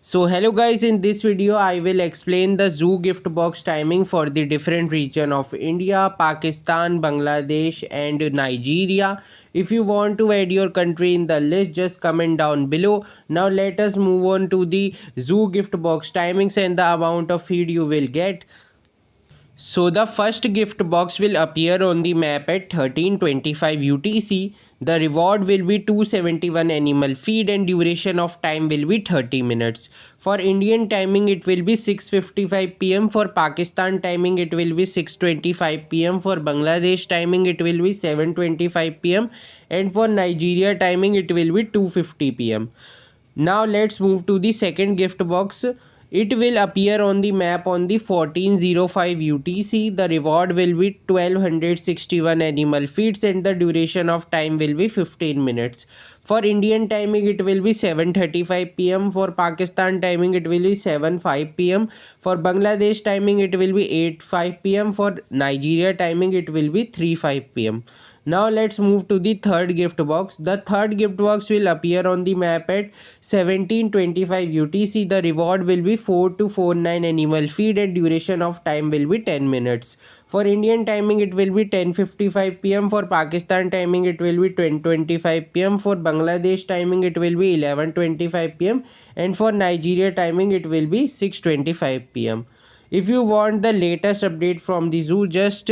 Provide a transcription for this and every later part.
So hello guys, in this video I will explain the zoo gift box timing for the different region of India, Pakistan, Bangladesh and Nigeria. If you want to add your country in the list, just comment down below. Now let us move on to the zoo gift box timings and the amount of feed you will get. So the first gift box will appear on the map at 13:25 UTC. The reward will be 271 animal feed and duration of time will be 30 minutes. For Indian timing it will be 6:55 pm. For Pakistan timing it will be 6:25 pm. For Bangladesh timing it will be 7:25 pm. And for Nigeria timing it will be 2:50 pm. Now let's move to the second gift box. It will appear on the map on the 14:05 UTC. The reward will be 1261 animal feeds and the duration of time will be 15 minutes. For Indian timing it will be 7:35 pm. For Pakistan timing it will be 7:05 pm. For Bangladesh timing it will be 8:05 pm. For Nigeria timing it will be 3:05 pm. Now let's move to the third gift box. The third gift box will appear on the map at 17:25 UTC. The reward will be 4249 animal feed and duration of time will be 10 minutes. For Indian timing it will be 10:55 pm. For Pakistan timing it will be 10:25 pm. For Bangladesh timing it will be 11:25 pm. And for Nigeria timing it will be 6:25 pm. If you want the latest update from the zoo, just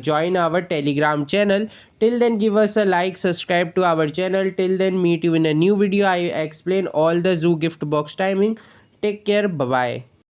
join our Telegram channel. Till then, give us a like, subscribe to our channel. Till then, meet you in a new video. I explain all the zoo gift box timing. Take care. Bye bye.